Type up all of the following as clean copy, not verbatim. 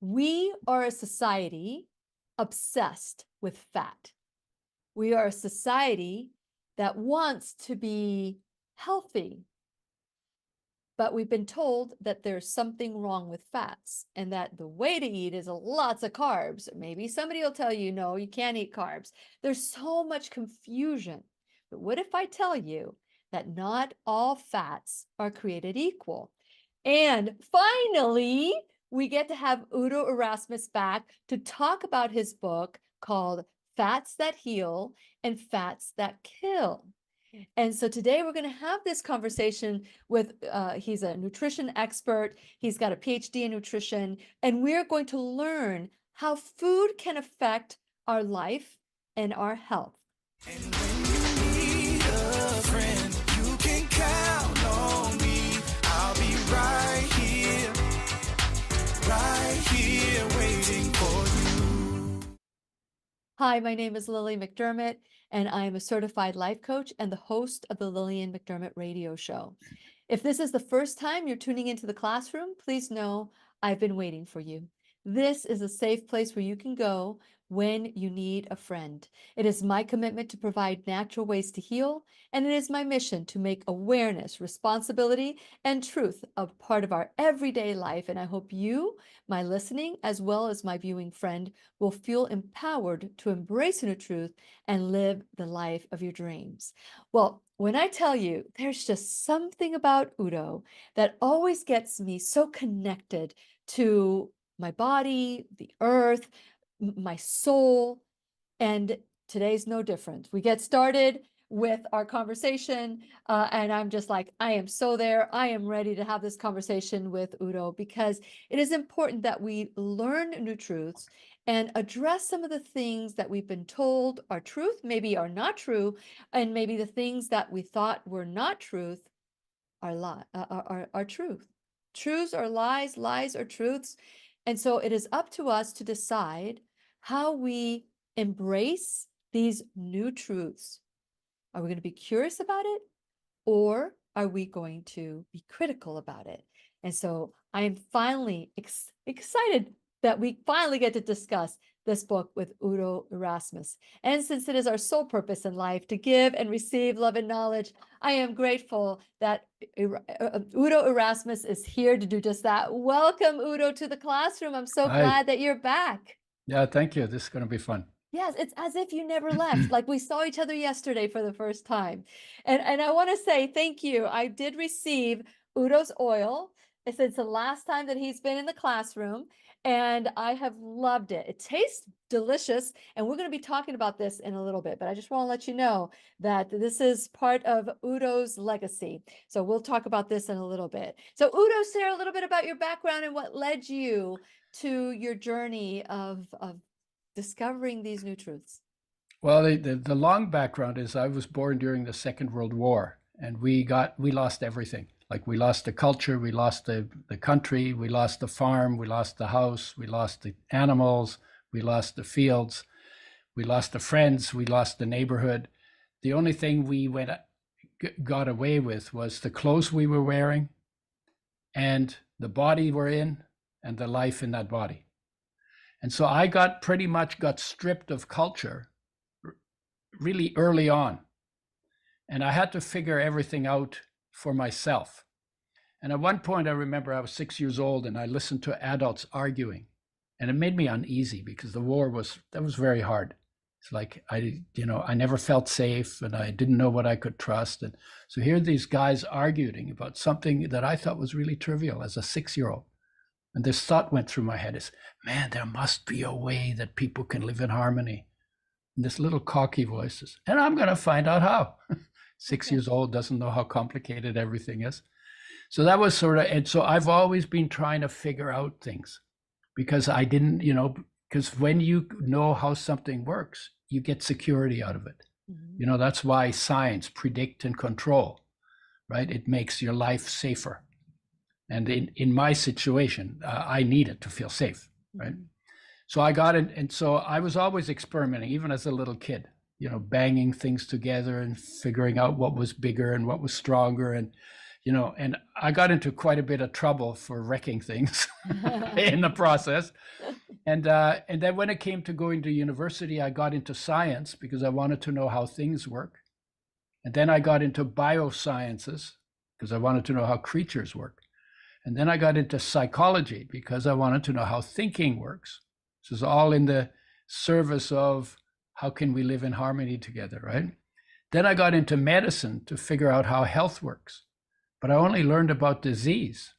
We are a society obsessed with fat. We are a society that wants to be healthy, but we've been told that there's something wrong with fats and that the way to eat is lots of carbs. Maybe somebody will tell you, no, you can't eat carbs. There's so much confusion. But what if I tell you that not all fats are created equal? And finally, we get to have Udo Erasmus back to talk about his book called Fats That Heal and Fats That Kill. And so today we're going to have this conversation with, he's a nutrition expert. He's got a PhD in nutrition, and we're going to learn how food can affect our life and our health. And when you need a friend, you can count on me. I'll be right here waiting for you. Hi, my name is Lillian McDermott, and I am a certified life coach and the host of the Lillian McDermott radio show. If this is the first time you're tuning into the classroom, please know I've been waiting for you. This is a safe place where you can go when you need a friend. It is my commitment to provide natural ways to heal, and it is my mission to make awareness, responsibility, and truth a part of our everyday life. And I hope you, my listening, as well as my viewing friend, will feel empowered to embrace inner truth and live the life of your dreams. Well, when I tell you, there's just something about Udo that always gets me so connected to my body, the earth, my soul, and today's no different. We get started with our conversation, and I'm just like, I am so there. I am ready to have this conversation with Udo because it is important that we learn new truths and address some of the things that we've been told are truth, maybe are not true, and maybe the things that we thought were not truth are truth. Truths are lies, lies are truths. And so it is up to us to decide how we embrace these new truths. Are we going to be curious about it, or are we going to be critical about it? And so I am finally excited that we finally get to discuss this book with Udo Erasmus. And since it is our sole purpose in life to give and receive love and knowledge, I am grateful that Udo Erasmus is here to do just that. Welcome, Udo, to the classroom. I'm so glad that you're back. Yeah, thank you. This is going to be fun. Yes, it's as if you never left, like we saw each other yesterday for the first time. And I want to say thank you. I did receive Udo's oil since the last time that he's been in the classroom, and I have loved it. It tastes delicious, and we're going to be talking about this in a little bit, but I just want to let you know that this is part of Udo's legacy. So we'll talk about this in a little bit. So Udo, share a little bit about your background and what led you to your journey of discovering these new truths. Well, the long background is I was born during the Second World War, and we lost everything. Like we lost the culture, we lost the country, we lost the farm, we lost the house, we lost the animals, we lost the fields, we lost the friends, we lost the neighborhood. The only thing we got away with was the clothes we were wearing and the body we're in and the life in that body. And so I pretty much got stripped of culture really early on. And I had to figure everything out for myself. And at one point, I remember I was 6 years old and I listened to adults arguing. And it made me uneasy because the war was very hard. It's like, I never felt safe and I didn't know what I could trust. And so here these guys arguing about something that I thought was really trivial as a 6-year-old. And this thought went through my head is, man, there must be a way that people can live in harmony. And this little cocky voice says, and I'm going to find out how. 6 years old, doesn't know how complicated everything is. So that was and so I've always been trying to figure out things because I didn't, because when you know how something works, you get security out of it. Mm-hmm. That's why science, predict and control, right? It makes your life safer. And in my situation, I needed to feel safe, right? Mm-hmm. So I got it. And so I was always experimenting, even as a little kid, banging things together and figuring out what was bigger and what was stronger. And, and I got into quite a bit of trouble for wrecking things in the process. And then when it came to going to university, I got into science because I wanted to know how things work. And then I got into biosciences because I wanted to know how creatures work. And then I got into psychology because I wanted to know how thinking works. This is all in the service of how can we live in harmony together, right? Then I got into medicine to figure out how health works. But I only learned about disease.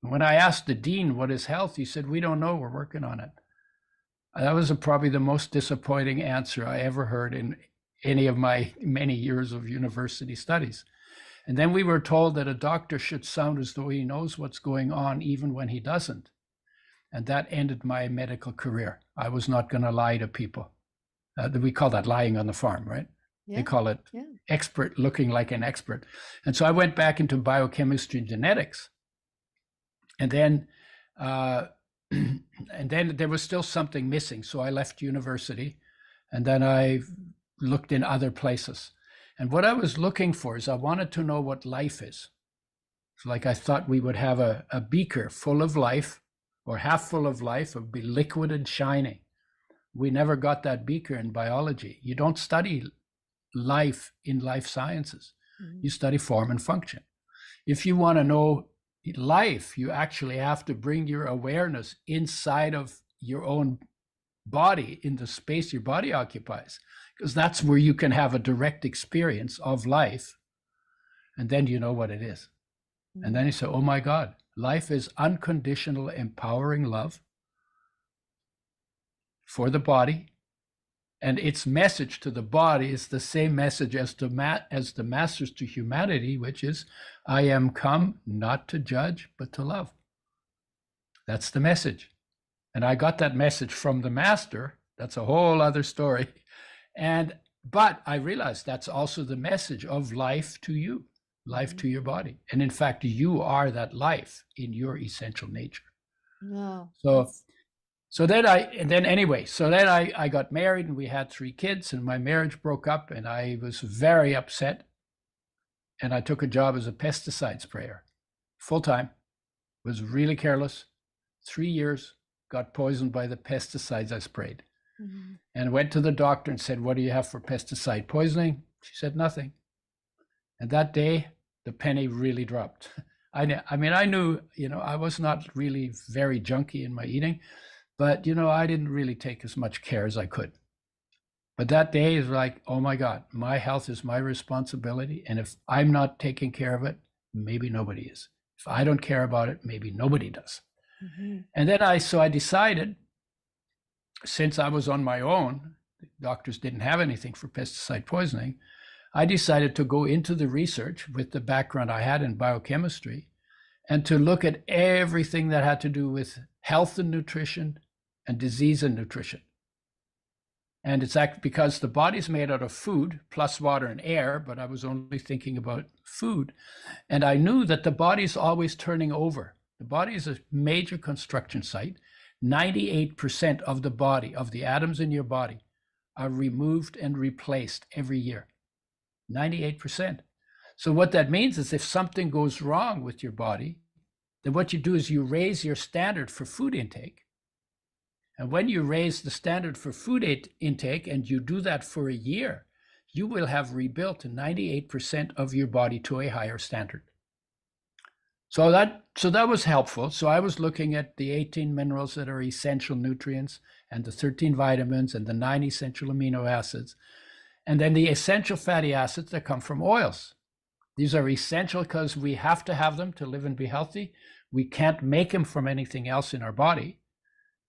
And when I asked the dean what is health, he said, we don't know, we're working on it. That was probably the most disappointing answer I ever heard in any of my many years of university studies. And then we were told that a doctor should sound as though he knows what's going on even when he doesn't. And that ended my medical career. I was not going to lie to people. We call that lying on the farm, right? Yeah. They call it expert, looking like an expert. And so I went back into biochemistry and genetics. And then there was still something missing. So I left university, and then I looked in other places. And what I was looking for is I wanted to know what life is. It's like I thought we would have a beaker full of life, or half full of life. It would be liquid and shining. We never got that beaker in biology. You don't study life in life sciences. Mm-hmm. You study form and function. If you want to know life, you actually have to bring your awareness inside of your own body, in the space your body occupies, because that's where you can have a direct experience of life. And then you know what it is. Mm-hmm. And then you say, oh my God, life is unconditional, empowering love for the body. And its message to the body is the same message as the masters to humanity, which is, I am come not to judge, but to love. That's the message. And I got that message from the master. That's a whole other story. But I realized that's also the message of life to you, life to your body. And in fact, you are that life in your essential nature. No. So then I got married, and we had 3 kids, and my marriage broke up, and I was very upset. And I took a job as a pesticide sprayer, full time, was really careless. 3 years, got poisoned by the pesticides I sprayed. Mm-hmm. And went to the doctor and said, what do you have for pesticide poisoning? She said, nothing. And that day, the penny really dropped. I knew, I was not really very junky in my eating, but, I didn't really take as much care as I could. But that day is like, oh my God, my health is my responsibility. And if I'm not taking care of it, maybe nobody is. If I don't care about it, maybe nobody does. Mm-hmm. And then I decided, since I was on my own, the doctors didn't have anything for pesticide poisoning, I decided to go into the research with the background I had in biochemistry and to look at everything that had to do with health and nutrition and disease and nutrition. And it's because the body's made out of food plus water and air, but I was only thinking about food. And I knew that the body's always turning over. The body is a major construction site. 98% of the body, of the atoms in your body, are removed and replaced every year. 98%. So what that means is if something goes wrong with your body, then what you do is you raise your standard for food intake. And when you raise the standard for food intake, and you do that for a year, you will have rebuilt 98% of your body to a higher standard. So that was helpful. So I was looking at the 18 minerals that are essential nutrients, and the 13 vitamins, and the 9 essential amino acids, and then the essential fatty acids that come from oils. These are essential because we have to have them to live and be healthy. We can't make them from anything else in our body.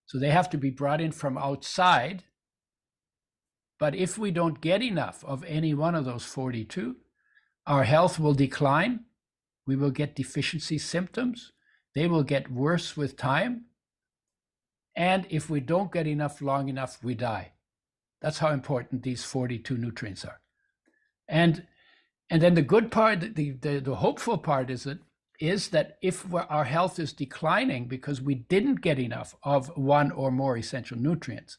So they have to be brought in from outside. But if we don't get enough of any one of those 42, our health will decline. We will get deficiency symptoms. They will get worse with time. And if we don't get enough long enough, we die. That's how important these 42 nutrients are. And then the good part, the hopeful part is that if our health is declining because we didn't get enough of one or more essential nutrients,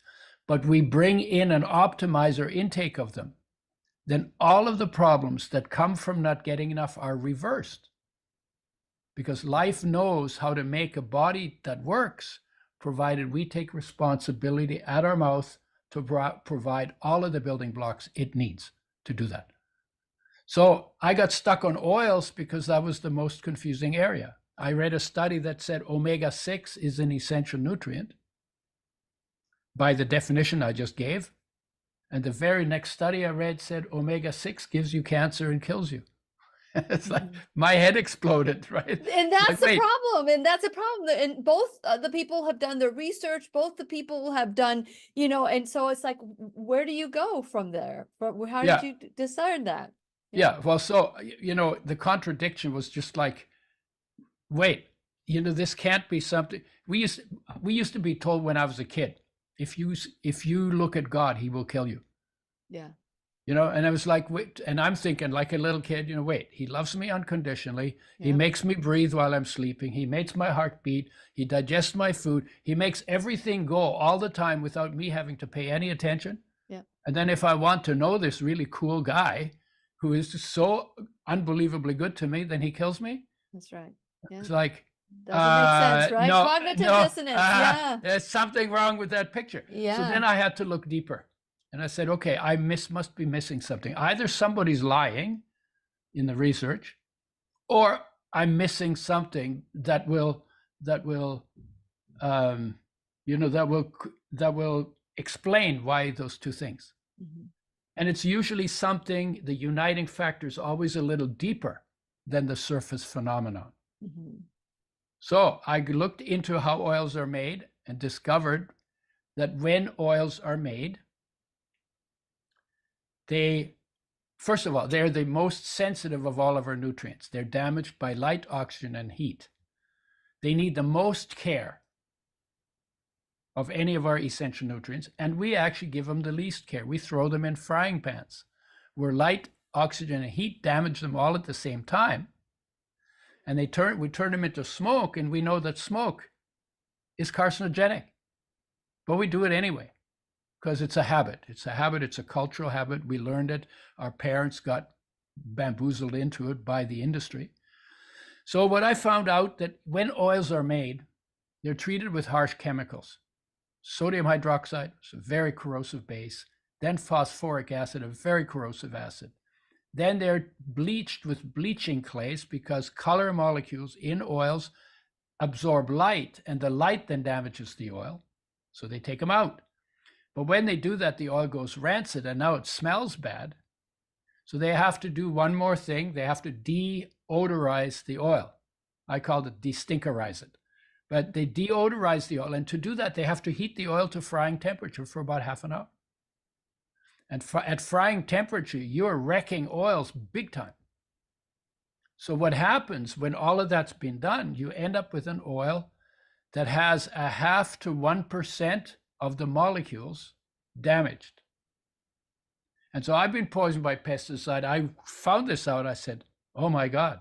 but we bring in and optimize our intake of them, then all of the problems that come from not getting enough are reversed. because life knows how to make a body that works, provided we take responsibility at our mouth to provide all of the building blocks it needs to do that. So I got stuck on oils because that was the most confusing area. I read a study that said omega-6 is an essential nutrient by the definition I just gave. And the very next study I read said omega-6 gives you cancer and kills you. It's like my head exploded, right? And that's Like, the wait. problem. And that's a problem. And both the people have done the research, both the people have done, and so it's like, where do you go from there? How Yeah. did you discern that? Yeah. Well, so, the contradiction was just like, wait, this can't be something. We used to be told when I was a kid, if you look at God, he will kill you. Yeah. And I was like, wait, and I'm thinking like a little kid, wait, he loves me unconditionally. He makes me breathe while I'm sleeping. He makes my heart beat. He digests my food. He makes everything go all the time without me having to pay any attention. Yeah. And then if I want to know this really cool guy who is just so unbelievably good to me, then he kills me. That's right. Yeah. It's like, doesn't make sense, right? no, Cognitive no, dissonance. Yeah. There's something wrong with that picture. Yeah. So then I had to look deeper. And I said, okay, I must be missing something. Either somebody's lying in the research, or I'm missing something that will explain why those two things. Mm-hmm. And it's usually something, the uniting factor is always a little deeper than the surface phenomenon. Mm-hmm. So I looked into how oils are made and discovered that when oils are made, first of all, they're the most sensitive of all of our nutrients. They're damaged by light, oxygen, and heat. They need the most care of any of our essential nutrients, and we actually give them the least care. We throw them in frying pans where light, oxygen, and heat damage them all at the same time. And we turn them into smoke, and we know that smoke is carcinogenic, but we do it anyway. Because it's a habit. It's a cultural habit. We learned it. Our parents got bamboozled into it by the industry. So what I found out that when oils are made, they're treated with harsh chemicals. Sodium hydroxide, it's a very corrosive base. Then phosphoric acid, a very corrosive acid. Then they're bleached with bleaching clays because color molecules in oils absorb light, and the light then damages the oil. So they take them out. But when they do that, the oil goes rancid, and now it smells bad. So they have to do one more thing. They have to deodorize the oil. I called it de-stinkerize it. But they deodorize the oil, and to do that, they have to heat the oil to frying temperature for about half an hour. And at frying temperature, you're wrecking oils big time. So what happens when all of that's been done, you end up with an oil that has 0.5 to 1% of the molecules damaged. And so I've been poisoned by pesticide. I found this out. I said, oh my God.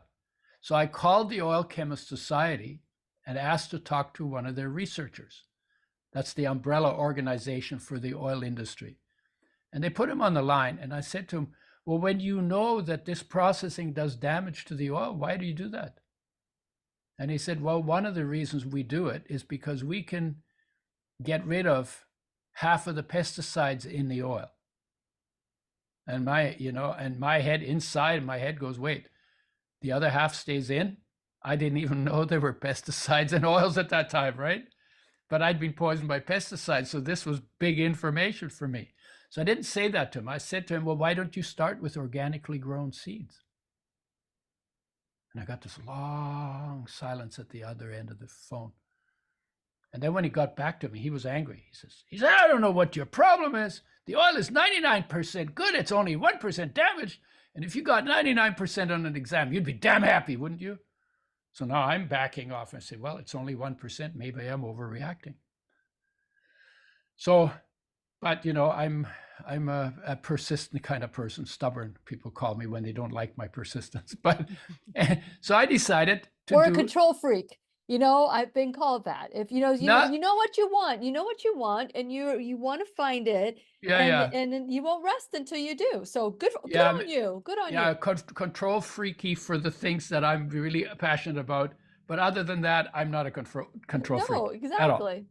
So I called the Oil Chemist Society and asked to talk to one of their researchers. That's the umbrella organization for the oil industry. And they put him on the line, and I said to him, well, when you know that this processing does damage to the oil, why do you do that? And he said, well, one of the reasons we do it is because we can get rid of half of the pesticides in the oil. And my head, inside my head goes, wait, the other half stays in? I didn't even know there were pesticides in oils at that time, right? But I'd been poisoned by pesticides, so this was big information for me. So I didn't say that to him. I said to him, well, why don't you start with organically grown seeds? And I got this long silence at the other end of the phone. And then when he got back to me, he was angry. He said, I don't know what your problem is. The oil is 99% good. It's only 1% damaged. And if you got 99% on an exam, you'd be damn happy, wouldn't you? So now I'm backing off and say, well, it's only 1%. Maybe I'm overreacting. So, but I'm a persistent kind of person, stubborn. People call me when they don't like my persistence. But so I decided to Or a control freak. I've been called that. If you know what you want, and you want to find it, and then you won't rest until you do. So good on you. Good on you. Yeah, control freaky for the things that I'm really passionate about. But other than that, I'm not a control freak No, at all. exactly.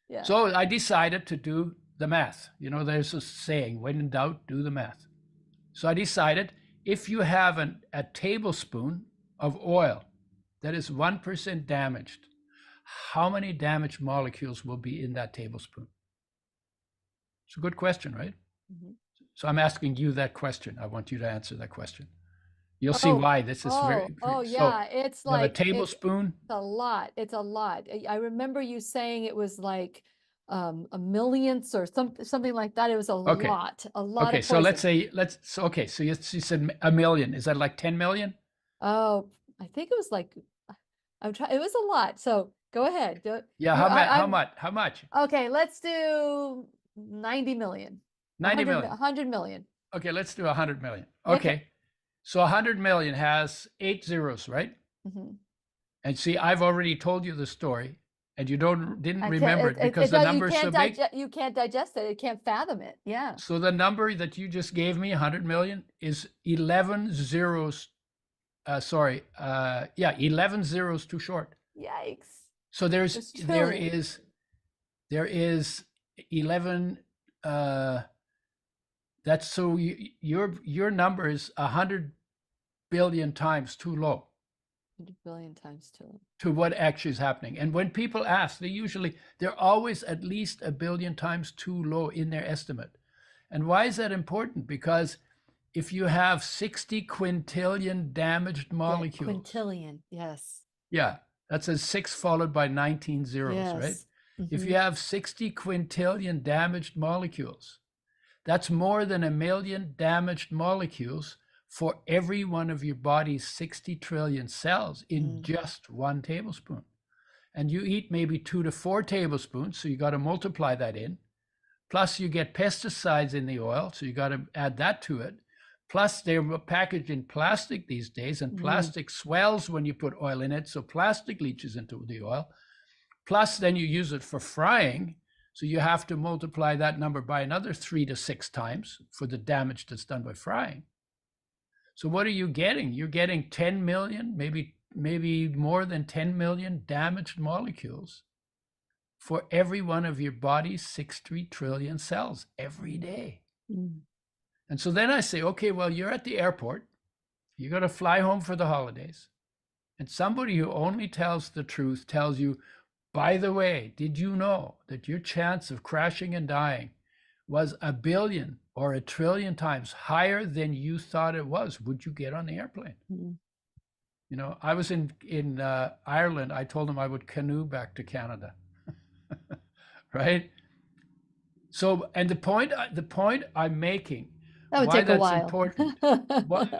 Yeah. So I decided to do the math. There's a saying, when in doubt, do the math. So I decided if you have a tablespoon of oil that is 1% damaged, how many damaged molecules will be in that tablespoon? It's a good question, right? Mhm. So I'm asking you that question. I want you to answer that question. You'll see why this is very. Oh, So yeah. It's you have a like tablespoon. it's a lot. It's a lot. I remember you saying it was like a millionth or something like that. It was a Okay. lot Okay. of So let's poison. say okay. So you said a million. Is that like 10 million? Oh, I think it was like I'm trying. It was a lot. So go ahead. Yeah. How much? How much? Okay, let's do 90 million. 90 million. 100 million. Okay. Let's do 100 million. Okay. Okay. So 100 million has 8 zeros, right? Mhm. And see, I've already told you the story, and you didn't I remember it because the number is so big. You can't digest it. You can't fathom it. Yeah. So the number that you just gave me, 100 million, is 11 zeros. 11 zeros too short. Yikes. So there It's is 11. That's so your number is 100 billion times too low 100 billion times two. to what actually is happening. And when people ask, they're always at least a billion times too low in their estimate. And why is that important? Because if you have 60 quintillion damaged molecules. Quintillion, yes. Yeah, that's a 6 followed by 19 zeros, Yes. right? If you have 60 quintillion damaged molecules, that's more than 1 million damaged molecules for every one of your body's 60 trillion cells in just 1 tablespoon. And you eat maybe 2 to 4 tablespoons, so you got to multiply that in. Plus you get pesticides in the oil, so you got to add that to it. Plus they're packaged in plastic these days, and plastic swells when you put oil in it, so plastic leaches into the oil. Plus then you use it for frying, so you have to multiply that number by another 3 to 6 times for the damage that's done by frying. So what are you getting? You're getting 10 million, maybe more than 10 million damaged molecules for every one of your body's 60 trillion cells every day. And so then I say, okay, well, you're at the airport. You're going to fly home for the holidays. And somebody who only tells the truth tells you, by the way, did you know that your chance of crashing and dying was 1 billion or 1 trillion times higher than you thought it was? Would you get on the airplane? I was in Ireland. I told them I would canoe back to Canada. Right? So, and the point I'm making, That would why take a that's while. important.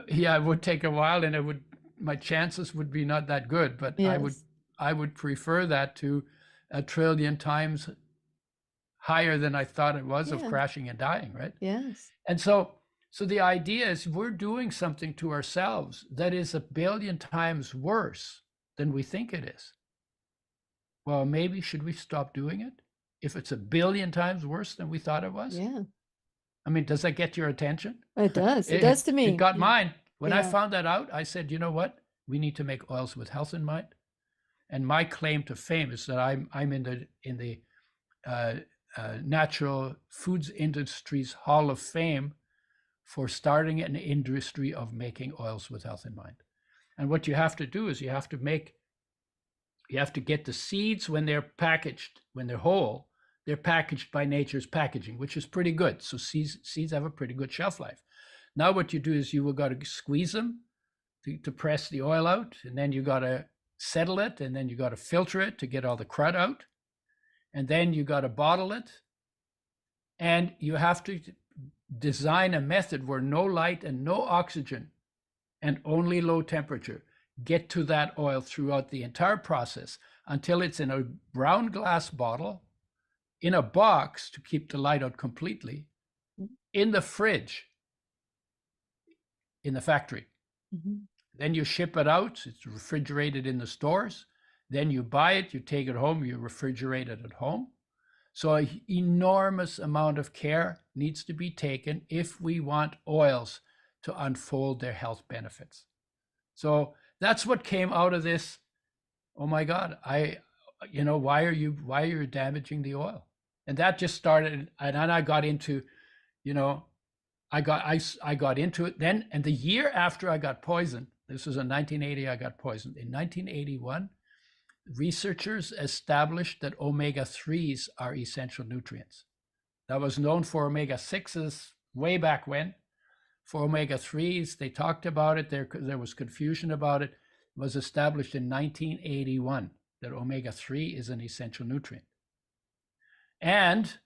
Yeah, it would take a while, and my chances would be not that good, but Yes. I would prefer that to 1 trillion times higher than I thought it was of crashing and dying, right? Yes. And so the idea is we're doing something to ourselves that is 1 billion times worse than we think it is. Well, maybe should we stop doing it if it's 1 billion times worse than we thought it was? Yeah. I mean, does that get your attention? It does. It does to me. It got mine. When I Yeah. found that out, I said, you know what? We need to make oils with health in mind. And my claim to fame is that I'm in the natural foods industry's Hall of Fame for starting an industry of making oils with health in mind. And what you have to do is you have to get the seeds when they're packaged, when they're whole, they're packaged by nature's packaging, which is pretty good. So seeds have a pretty good shelf life. Now what you do is you will got to squeeze them to press the oil out, and then you got to settle it, and then you got to filter it to get all the crud out, and then you got to bottle it, and you have to design a method where no light and no oxygen and only low temperature get to that oil throughout the entire process until it's in a brown glass bottle, in a box to keep the light out completely, in the fridge, in the factory. Then you ship it out. It's refrigerated in the stores. Then you buy it, you take it home, you refrigerate it at home. So an enormous amount of care needs to be taken if we want oils to unfold their health benefits. So that's what came out of this oh my God, why are you damaging the oil? And that just started, and then I got into, I got into it then. And the year after I got poisoned, this was in 1980, I got poisoned. In 1981, researchers established that omega-3s are essential nutrients. That was known for omega-6s way back when. For omega-3s, they talked about it. There was confusion about it. It was established in 1981 that omega-3 is an essential nutrient. And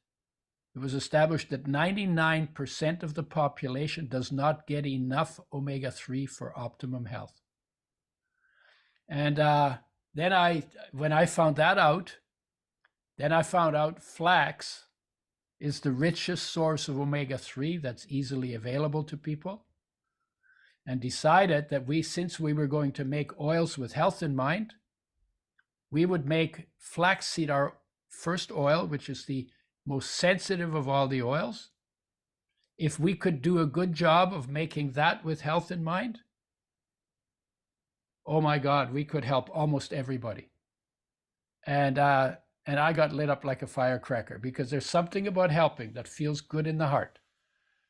it was established that 99% of the population does not get enough omega-3 for optimum health. And then when I found that out, then I found out flax is the richest source of omega-3 that's easily available to people, and decided that since we were going to make oils with health in mind, we would make flaxseed our first oil, which is the most sensitive of all the oils. If we could do a good job of making that with health in mind, oh my God, we could help almost everybody. And I got lit up like a firecracker, because there's something about helping that feels good in the heart,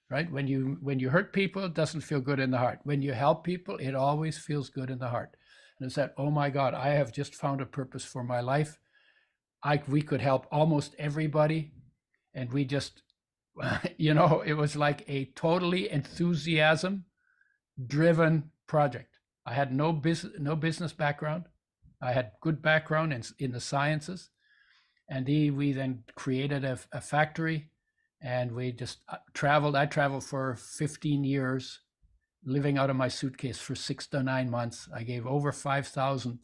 right? When you hurt people, it doesn't feel good in the heart. When you help people, it always feels good in the heart. And I said, oh my God, I have just found a purpose for my life. We could help almost everybody. And we just, it was like a totally enthusiasm-driven project. I had no business background. I had good background in the sciences. And we then created a factory, and we just traveled. I traveled for 15 years, living out of my suitcase for 6 to 9 months. I gave over 5,000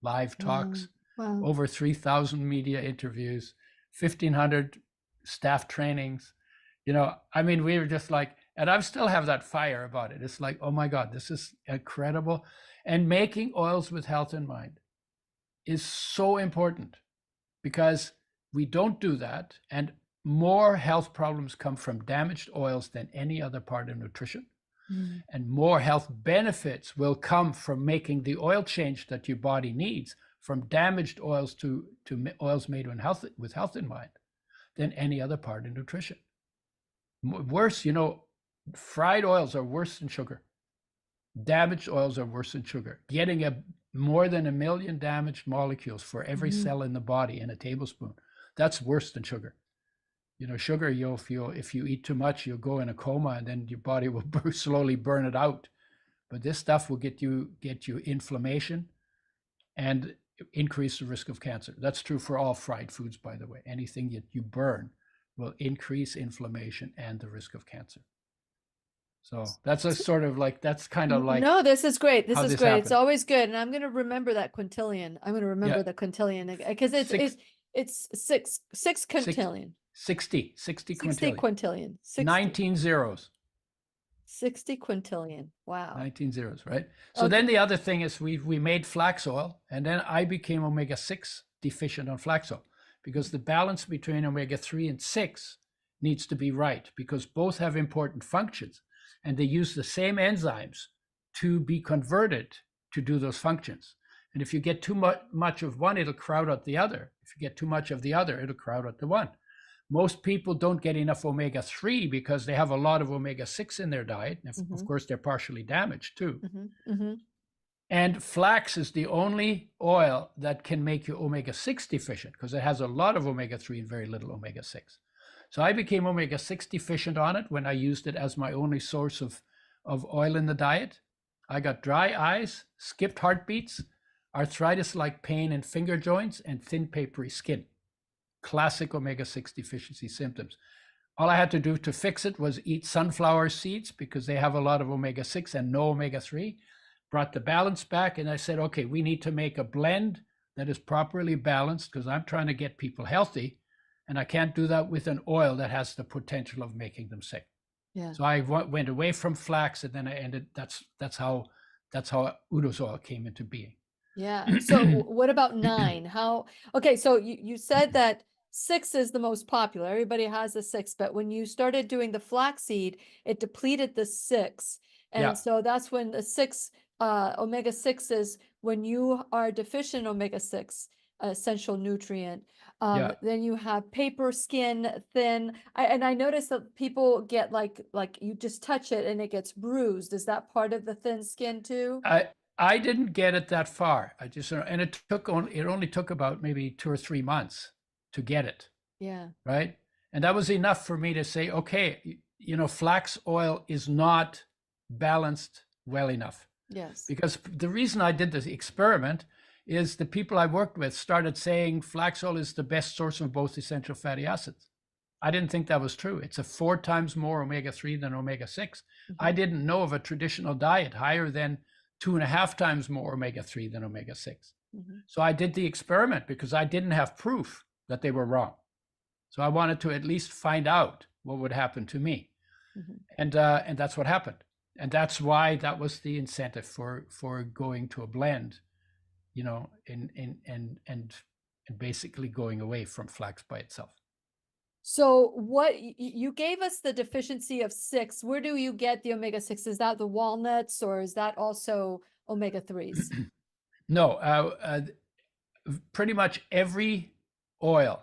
live talks, Wow. over 3,000 media interviews, 1,500 staff trainings. We were just like, and I still have that fire about it. It's like, oh my God, this is incredible. And making oils with health in mind is so important, because we don't do that. And more health problems come from damaged oils than any other part of nutrition. And more health benefits will come from making the oil change that your body needs from damaged oils to oils made with health in mind than any other part of nutrition. Worse, fried oils are worse than sugar. Damaged oils are worse than sugar. Getting more than 1 million damaged molecules for every cell in the body in a tablespoon, that's worse than sugar. Sugar, if you eat too much, you'll go in a coma, and then your body will slowly burn it out. But this stuff will get you inflammation and increase the risk of cancer. That's true for all fried foods, by the way. Anything that you burn will increase inflammation and the risk of cancer. So that's kind of like. No, this is great. This how is this great. It's happened. always good. And I'm going to remember that quintillion. I'm going to remember Yeah. the quintillion, because it's six quintillion. 60 60 quintillion. quintillion. 60. 19 zeros. 60 quintillion. Wow. 19 zeros, right? So Okay. then the other thing is we made flax oil, and then I became omega-6 deficient on flax oil, because the balance between omega-3 and 6 needs to be right, because both have important functions, and they use the same enzymes to be converted to do those functions. And if you get too much of one, it'll crowd out the other. If you get too much of the other, it'll crowd out the one. Most people don't get enough omega-3 because they have a lot of omega-6 in their diet. And of course, they're partially damaged too. And flax is the only oil that can make you omega-6 deficient, because it has a lot of omega-3 and very little omega-6. So I became omega-6 deficient on it when I used it as my only source of oil in the diet. I got dry eyes, skipped heartbeats, arthritis-like pain in finger joints, and thin papery skin. Classic omega-6 deficiency symptoms. All I had to do to fix it was eat sunflower seeds, because they have a lot of omega-6 and no omega-3. Brought the balance back, and I said, okay, we need to make a blend that is properly balanced, because I'm trying to get people healthy, and I can't do that with an oil that has the potential of making them sick. Yeah. So I went away from flax, and then I ended. That's how Udo's oil came into being. Yeah. So what about 9? Okay, so you said that 6 is the most popular. Everybody has a 6, but when you started doing the flaxseed, it depleted the 6. And Yeah. so that's when the 6 omega-6s when you are deficient in omega-6 essential nutrient, Yeah. then you have paper skin, thin. And I noticed that people get like you just touch it and it gets bruised. Is that part of the thin skin too? I didn't get it that far. I just, and it only took about maybe 2 or 3 months to get it, Yeah. right? And that was enough for me to say, okay, flax oil is not balanced well enough. Yes. Because the reason I did this experiment is the people I worked with started saying flax oil is the best source of both essential fatty acids. I didn't think that was true. It's a 4 times more omega-3 than omega-6. I didn't know of a traditional diet higher than 2.5 times more omega-3 than omega-6. So I did the experiment because I didn't have proof that they were wrong. So I wanted to at least find out what would happen to me. And that's what happened. And that's why that was the incentive for going to a blend, and basically going away from flax by itself. So what you gave us the deficiency of 6. Where do you get the omega-6? Is that the walnuts or is that also omega-3s? No, pretty much every oil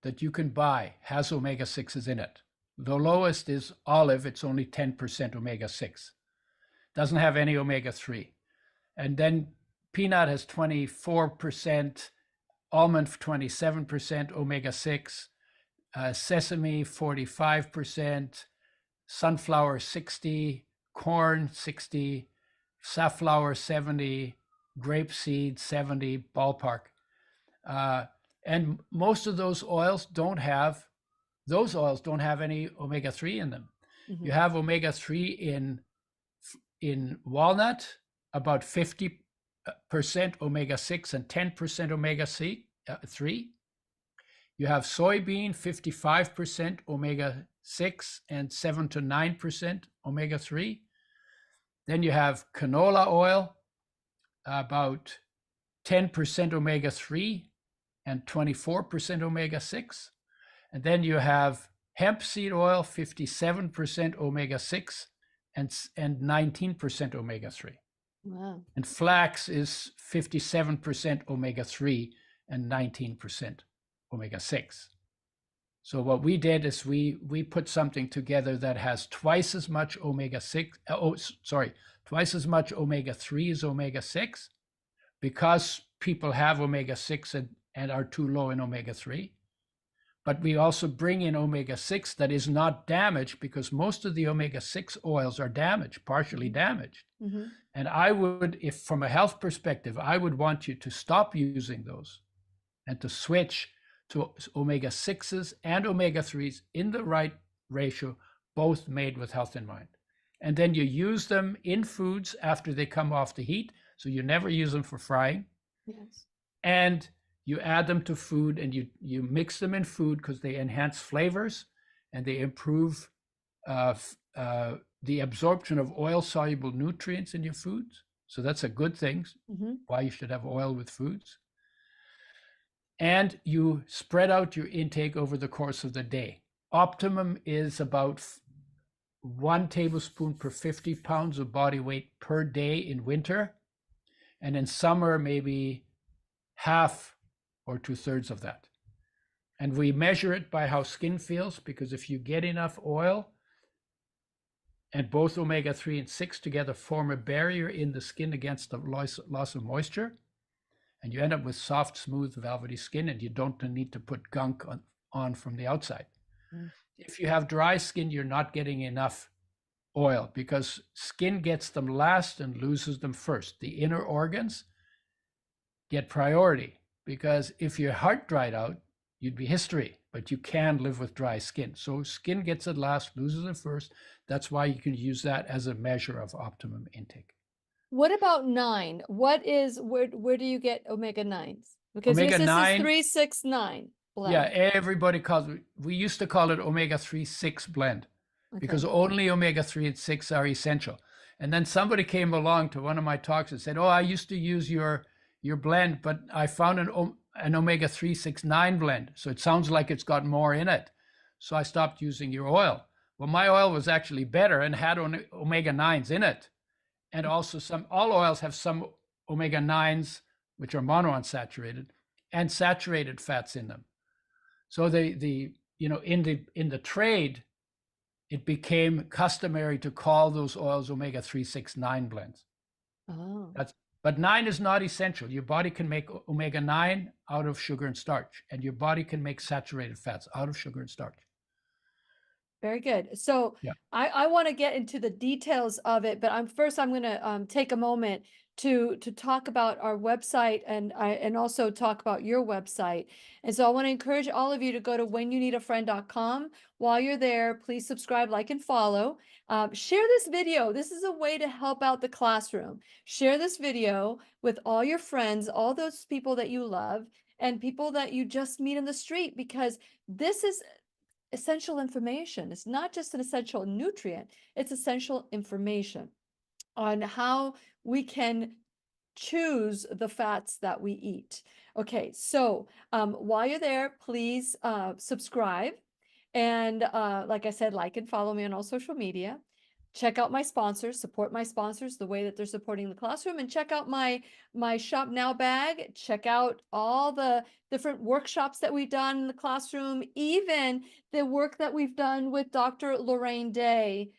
that you can buy has omega-6s in it. The lowest is olive. It's only 10% omega-6. Doesn't have any omega-3. And then peanut has 24%, almond 27% omega-6, sesame 45%, sunflower 60, corn 60, safflower 70, grapeseed 70, ballpark. And most of those oils don't have any omega-3 in them. You have omega-3 in walnut, about 50% omega-6 and 10% omega-3. You have soybean, 55% omega-6 and 7 to 9% omega-3. Then you have canola oil, about 10% omega-3 and 24% omega-6. And then you have hemp seed oil, 57% omega-6 and 19% omega-3. Wow. And flax is 57% omega-3 and 19% omega-6. So what we did is we put something together that has twice as much omega-6, twice as much omega-3 as omega-6, because people have omega-6 and are too low in omega-3. But we also bring in omega-6 that is not damaged, because most of the omega-6 oils are damaged, partially damaged. And I would, if from a health perspective, I would want you to stop using those and to switch to omega-6s and omega-3s in the right ratio, both made with health in mind. And then you use them in foods after they come off the heat. So you never use them for frying. Yes. And you add them to food, and you mix them in food because they enhance flavors and they improve the absorption of oil-soluble nutrients in your foods. So that's a good thing, why you should have oil with foods. And you spread out your intake over the course of the day. Optimum is about 1 tablespoon per 50 pounds of body weight per day in winter. And in summer, maybe half or 2/3 of that. And we measure it by how skin feels, because if you get enough oil, and both omega-3 and 6 together form a barrier in the skin against the loss of moisture, and you end up with soft, smooth, velvety skin, and you don't need to put gunk on from the outside. If you have dry skin, you're not getting enough oil, because skin gets them last and loses them first. The inner organs get priority, because if your heart dried out, you'd be history, but you can live with dry skin. So skin gets it last, loses it first. That's why you can use that as a measure of optimum intake. What about 9? Where do you get omega-9s? Because this is 369 blend. Yeah, everybody calls it, we used to call it omega-3/6 blend, because only omega-3 and 6 are essential. And then somebody came along to one of my talks and said, oh, I used to use your blend, but I found an omega-369 blend. So it sounds like it's got more in it. So I stopped using your oil. Well, my oil was actually better and had omega-9s in it. And also all oils have some omega-9s, which are monounsaturated, and saturated fats in them. So in the trade, it became customary to call those oils omega-3, 6, 9 blends. Oh. But 9 is not essential. Your body can make omega-9 out of sugar and starch, and your body can make saturated fats out of sugar and starch. Very good. So Yeah. I want to get into the details of it, but I'm going to take a moment to talk about our website and also talk about your website. And so I want to encourage all of you to go to whenyounneedafriend.com. While you're there, please subscribe, like, and follow. Share this video. This is a way to help out the classroom. Share this video with all your friends, all those people that you love, and people that you just meet in the street, because this is essential information. It's not just an essential nutrient, it's essential information on how we can choose the fats that we eat. Okay, so while you're there, please subscribe. And like I said, like and follow me on all social media. Check out my sponsors, support my sponsors the way that they're supporting the classroom, and check out my Shop Now bag. Check out all the different workshops that we've done in the classroom, even the work that we've done with Dr. Lorraine Day.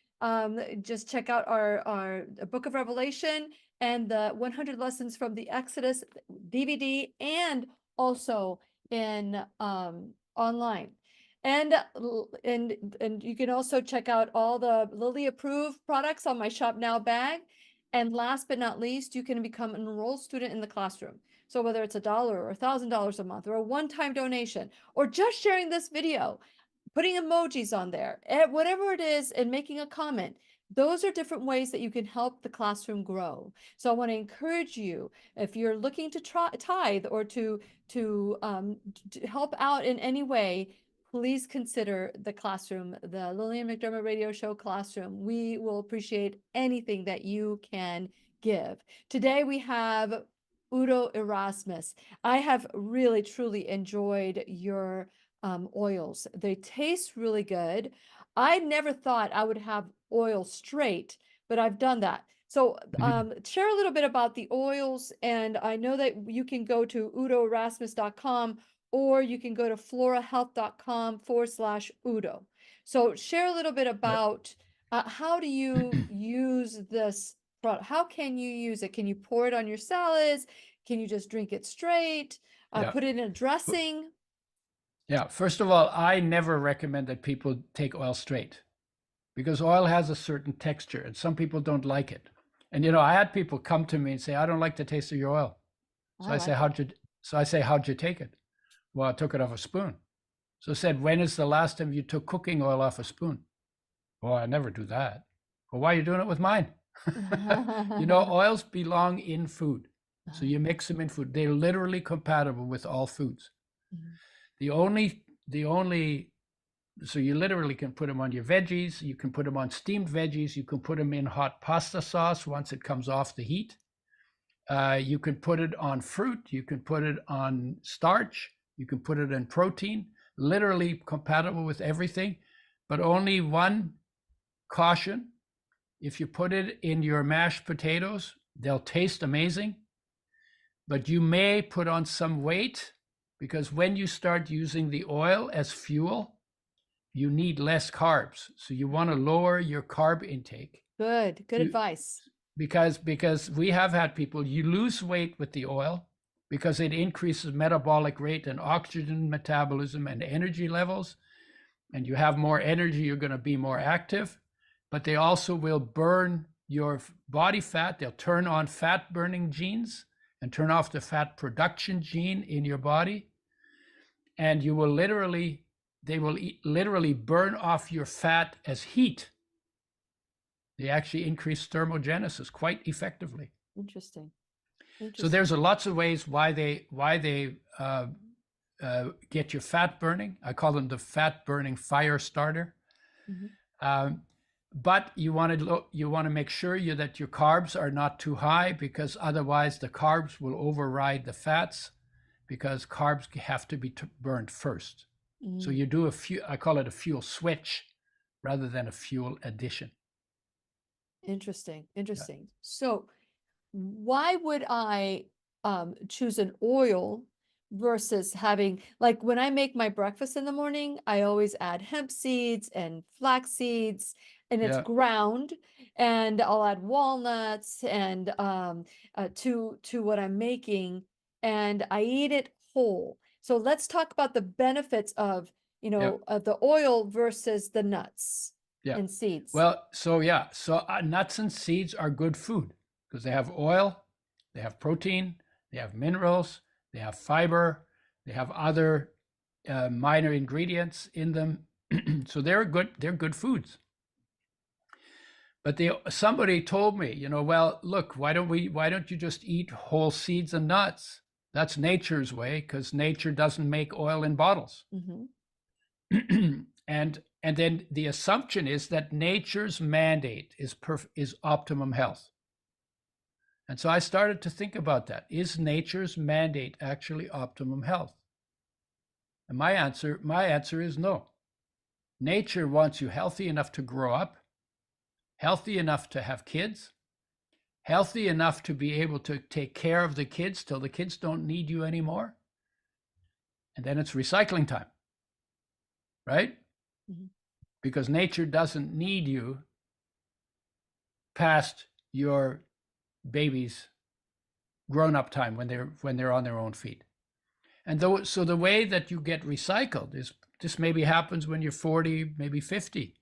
Just check out our Book of Revelation and the 100 Lessons from the Exodus DVD, and also in online. And you can also check out all the Lilly approved products on my Shop Now bag. And last but not least, you can become an enrolled student in the classroom. So whether it's $1 or $1,000 a month, or a one-time donation, or just sharing this video, putting emojis on there, whatever it is, and making a comment, those are different ways that you can help the classroom grow. So I want to encourage you, if you're looking to tithe or to help out in any way, please consider the classroom, the Lillian McDermott Radio Show classroom. We will appreciate anything that you can give. Today we have Udo Erasmus. I have really, truly enjoyed your oils. They taste really good. I never thought I would have oil straight, but I've done that. So share a little bit about the oils, and I know that you can go to udoerasmus.com, or you can go to florahealth.com/Udo. So share a little bit about how do you use this product? How can you use it? Can you pour it on your salads? Can you just drink it straight? Put it in a dressing? Yeah, first of all, I never recommend that people take oil straight, because oil has a certain texture and some people don't like it. And I had people come to me and say, I don't like the taste of your oil. So I say, how'd you take it? Well, I took it off a spoon. So I said, when is the last time you took cooking oil off a spoon? Well, I never do that. Well, why are you doing it with mine? Oils belong in food. So you mix them in food. They're literally compatible with all foods. Mm-hmm. So you literally can put them on your veggies. You can put them on steamed veggies. You can put them in hot pasta sauce once it comes off the heat. You can put it on fruit. You can put it on starch. You can put it in protein, literally compatible with everything, but only one caution. If you put it in your mashed potatoes, they'll taste amazing, but you may put on some weight, because when you start using the oil as fuel, you need less carbs. So you want to lower your carb intake. Good advice. Because we have had people, you lose weight with the oil, because it increases metabolic rate and oxygen metabolism and energy levels. And you have more energy, you're going to be more active. But they also will burn your body fat. They'll turn on fat burning genes and turn off the fat production gene in your body. And they will literally burn off your fat as heat. They actually increase thermogenesis quite effectively. Interesting. So there's lots of ways why they get your fat burning. I call them the fat burning fire starter. Mm-hmm. But you want to make sure that your carbs are not too high, because otherwise the carbs will override the fats, because carbs have to be burned first. Mm-hmm. So you do I call it a fuel switch rather than a fuel addition. Interesting. Yeah. So why would I choose an oil versus having, like when I make my breakfast in the morning, I always add hemp seeds and flax seeds, and it's Yeah, ground, and I'll add walnuts and to what I'm making, and I eat it whole. So let's talk about the benefits of, yeah, the oil versus the nuts yeah. and seeds. Well, so yeah, so nuts and seeds are good food because they have oil, they have protein, they have minerals, they have fiber, they have other minor ingredients in them. So they're good foods. But somebody told me, well, look, why don't you just eat whole seeds and nuts? That's nature's way, because nature doesn't make oil in bottles. Mhm. And then the assumption is that nature's mandate is optimum health. And so I started to think about that. Is nature's mandate actually optimum health? And my answer is no. Nature wants you healthy enough to grow up, healthy enough to have kids, healthy enough to be able to take care of the kids till the kids don't need you anymore. And then it's recycling time, right? Mhm. Because nature doesn't need you past your baby's grown-up time when they're on their own feet. And so the way that you get recycled is, this maybe happens when you're 40, maybe 50.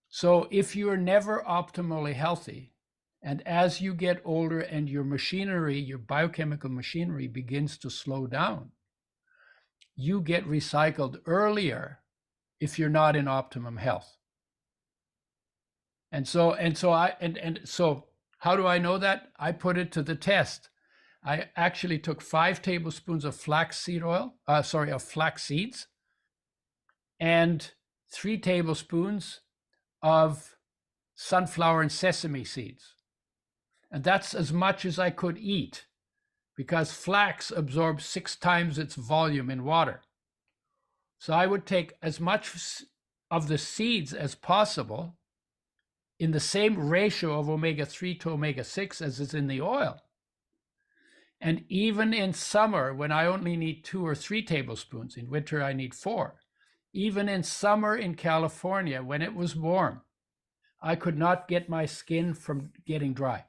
So if you're never optimally healthy, and as you get older and your machinery, your biochemical machinery begins to slow down, you get recycled earlier if you're not in optimum health. And so how do I know that? I put it to the test. I actually took 5 tablespoons of flax seeds, and 3 tablespoons of sunflower and sesame seeds. And that's as much as I could eat, because flax absorbs 6 times its volume in water. So I would take as much of the seeds as possible in the same ratio of omega-3 to omega-6 as is in the oil. And even in summer, when I only need 2 or 3 tablespoons, in winter I need 4. Even in summer in California, when it was warm, I could not get my skin from getting dry.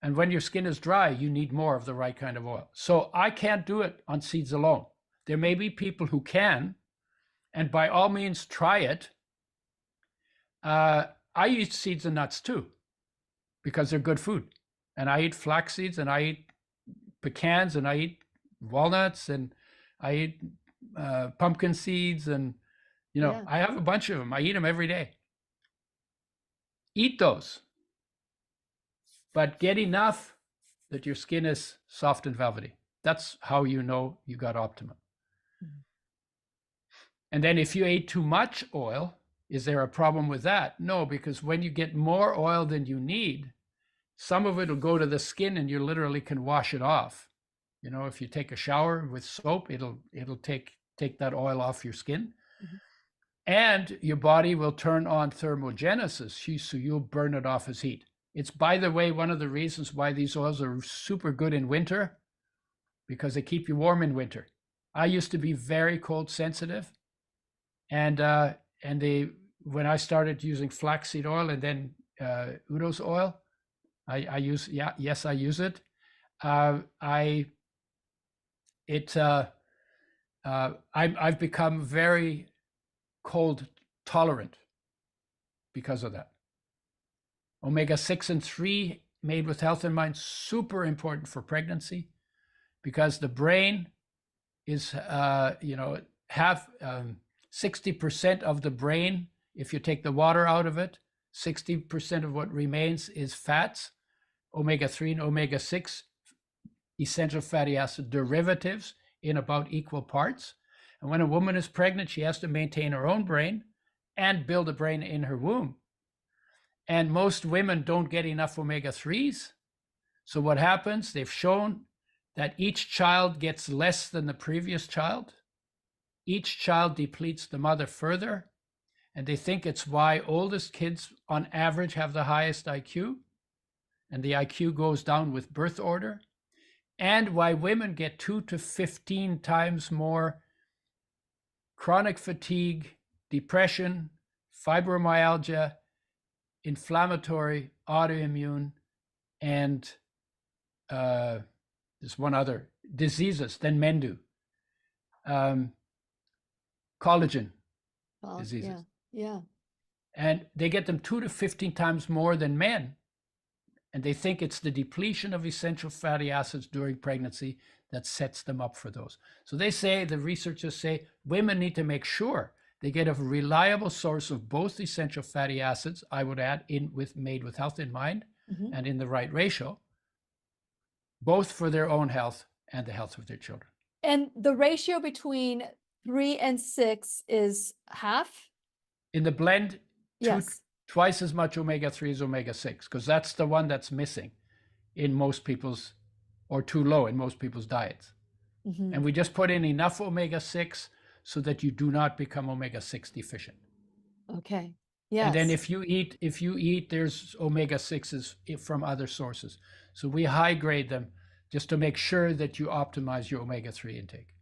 And when your skin is dry, you need more of the right kind of oil. So I can't do it on seeds alone. There may be people who can, and by all means try it. I eat seeds and nuts too, because they're good food. And I eat flax seeds, and I eat pecans, and I eat walnuts, and I eat pumpkin seeds, and Yeah. I have a bunch of them. I eat them every day. Eat those, but get enough that your skin is soft and velvety. That's how you know you got optimum. Mhm. And then if you ate too much oil, is there a problem with that? No, because when you get more oil than you need, some of it will go to the skin and you literally can wash it off. If you take a shower with soap, it'll take that oil off your skin. Mhm. And your body will turn on thermogenesis, so you'll burn it off as heat. It's, by the way, one of the reasons why these oils are super good in winter, because they keep you warm in winter. I used to be very cold sensitive, and when I started using flaxseed oil and then Udo's oil, I use it. I've become very cold tolerant because of that. Omega-6 and 3 made with health in mind, super important for pregnancy, because the brain is, have 60% of the brain, if you take the water out of it, 60% of what remains is fats, omega-3 and omega-6, essential fatty acid derivatives in about equal parts. And when a woman is pregnant, she has to maintain her own brain and build a brain in her womb. And most women don't get enough omega-3s. So what happens? They've shown that each child gets less than the previous child. Each child depletes the mother further. And they think it's why oldest kids on average have the highest IQ. and the IQ goes down with birth order, and why women get 2 to 15 times more chronic fatigue, depression, fibromyalgia, inflammatory, autoimmune, and there's one other diseases than men do. Collagen diseases. Yeah. And they get them 2 to 15 times more than men. And they think it's the depletion of essential fatty acids during pregnancy that sets them up for those. So they say, the researchers say, women need to make sure they get a reliable source of both essential fatty acids, I would add, made with health in mind and in the right ratio, both for their own health and the health of their children. And the ratio between 3 and 6 is half? In the blend, Yes. twice as much omega-3 as omega-6, because that's the one that's missing in most people's, or too low in most people's diets. And we just put in enough omega-6 so that you do not become omega-6 deficient. Okay. Yes. And then if you eat, there's omega-6s from other sources. So we high grade them just to make sure that you optimize your omega-3 intake.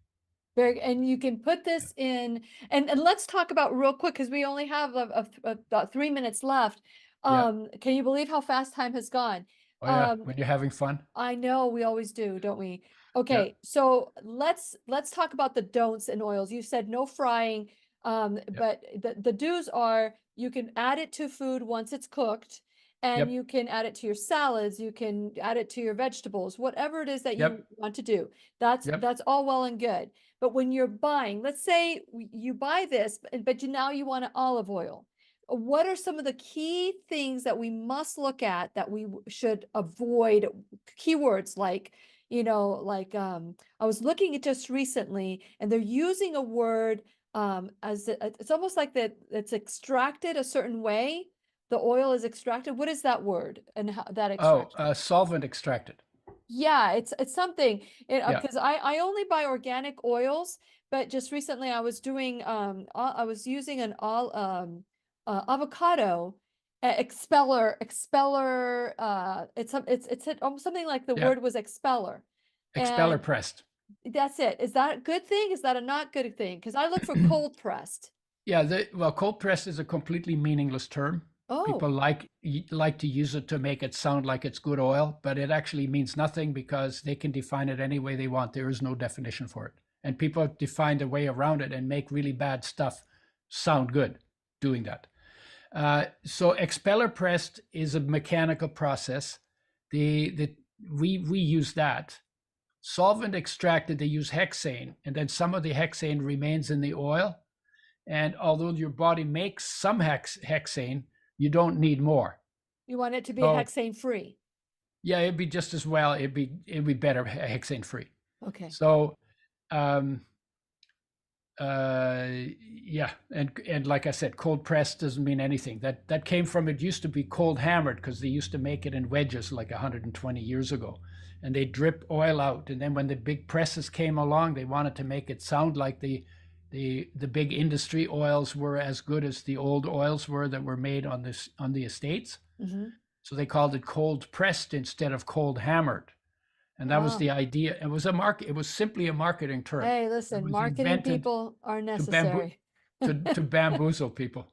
And you can put this in, and let's talk about real quick, because we only have about 3 minutes left. Can you believe how fast time has gone? Oh yeah, when you're having fun. I know, we always do, don't we? Okay, so let's talk about the don'ts in oils. You said no frying, but the do's are you can add it to food once it's cooked, and you can add it to your salads, you can add it to your vegetables, whatever it is that you want to do. That's all well and good. But when you're buying, let's say you buy this, but now you want an olive oil. What are some of the key things that we must look at that we should avoid? Keywords like, I was looking at just recently, and they're using a word it's almost like that it's extracted a certain way. The oil is extracted. What is that word and how that extraction? Solvent extracted. Yeah, it's something because I only buy organic oils, but just recently I was doing I was using an avocado expeller it's almost something like the word was expeller. Expeller pressed. That's it. Is that a good thing? Is that a not good thing? Because I look for cold pressed. Yeah, cold pressed is a completely meaningless term. People like to use it to make it sound like it's good oil, but it actually means nothing because they can define it any way they want. There is no definition for it. And people define their way around it and make really bad stuff sound good doing that. So expeller pressed is a mechanical process. We use that. Solvent extracted, they use hexane, and then some of the hexane remains in the oil. And although your body makes some hexane, you don't need more. You want it to be hexane free. Yeah, it'd be just as well. It'd be better hexane free. Okay. So, and like I said, cold pressed doesn't mean anything. That came from, it used to be cold hammered because they used to make it in wedges like 120 years ago, and they drip oil out. And then when the big presses came along, they wanted to make it sound like the big industry oils were as good as the old oils were that were made on the estates. So they called it cold pressed instead of cold hammered. And that was the idea. It was simply a marketing term. Hey, listen, marketing people are necessary. To bamboozle people.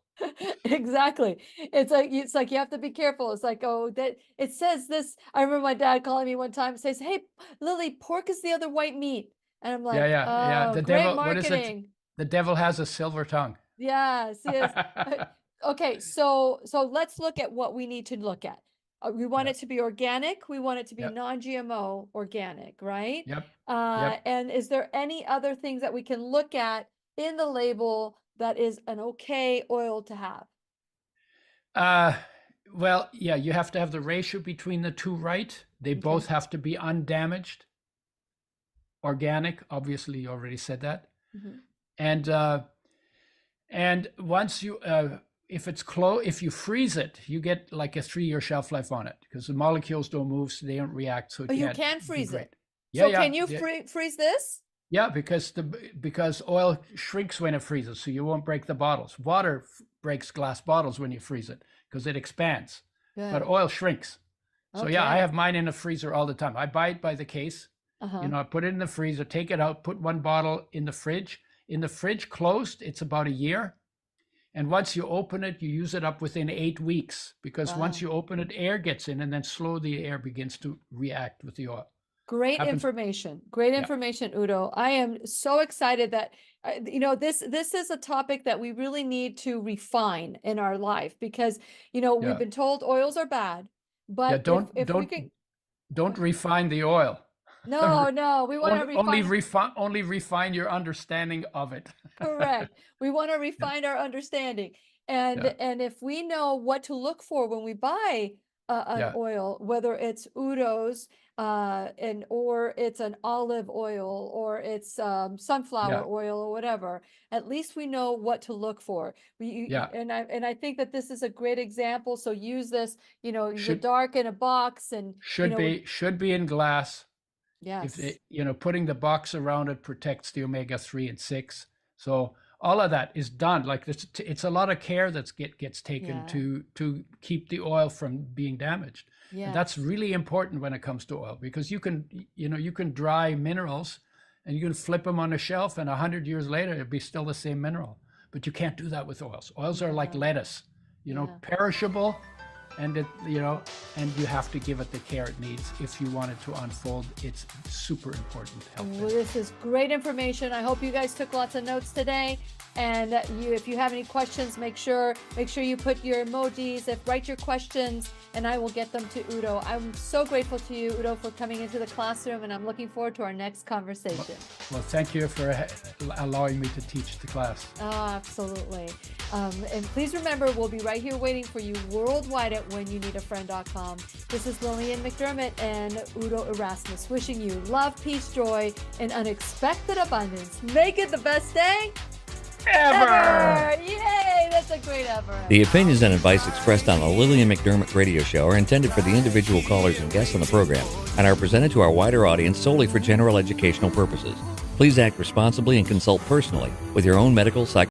Exactly. It's like you have to be careful. It's like, that it says this. I remember my dad calling me one time, says, "Hey, Lily, pork is the other white meat." And I'm like, The great devil, marketing. what is it? The devil has a silver tongue. Yes. Okay, so let's look at what we need to look at. We want it to be organic. We want it to be non-GMO organic, right? Yep. And is there any other things that we can look at in the label that is an okay oil to have? Well, yeah, you have to have the ratio between the two right. They both have to be undamaged. Organic, obviously, you already said that. And once you if you freeze it, you get like a 3-year shelf life on it because the molecules don't move, so they don't react. So you can freeze it. Yeah, so can you freeze this? Yeah, because oil shrinks when it freezes, so you won't break the bottles. Water breaks glass bottles when you freeze it because it expands, but oil shrinks. So yeah, I Okay. have mine in the freezer all the time. I buy it by the case. Uh-huh. I put it in the freezer, take it out, put one bottle in the fridge. In the fridge closed, it's about a year. And once you open it, you use it up within 8 weeks, because once Wow. you open it, air gets in, and then slowly the air begins to react with the oil. Great Happens. information. Great Yeah. information, Udo. I am so excited that this is a topic that we really need to refine in our life because we've Yeah. been told oils are bad, Yeah. but if we can Don't refine the oil. no, we want to refine. Only refine your understanding of it. Correct. We want to Yeah. refine our understanding. And Yeah. if we know what to look for when we buy an Yeah. oil, whether it's Udo's or it's an olive oil or it's sunflower Yeah. oil or whatever, at least we know what to look for. Yeah. And I think that this is a great example. So use this, the Should dark in a box and should be in glass. If yes. it, putting the box around it protects the omega-3 and 6. So all of that is done. Like this, it's a lot of care that gets taken Yeah. to keep the oil from being damaged. And that's Yes. really important when it comes to oil, because you can dry minerals and you can flip them on a shelf, and 100 years later it'll be still the same mineral. But you can't do that with oils. Oils are like Yeah. lettuce, Yeah. perishable, and and you have to give it the care it needs if you want it to unfold its super important health Well, benefits. this is great information. I hope you guys took lots of notes today. And if you have any questions, make sure you put your emojis, write your questions, and I will get them to Udo. I'm so grateful to you, Udo, for coming into the classroom, and I'm looking forward to our next conversation. Well, thank you for allowing me to teach the class. Oh, absolutely. And please remember, we'll be right here waiting for you worldwide at whenyounneedafriend.com. This is Lillian McDermott and Udo Erasmus wishing you love, peace, joy, and unexpected abundance. Make it the best day ever! Yay! That's a great ever. The opinions and advice expressed on the Lillian McDermott radio show are intended for the individual callers and guests on the program and are presented to our wider audience solely for general educational purposes. Please act responsibly and consult personally with your own medical, psychological,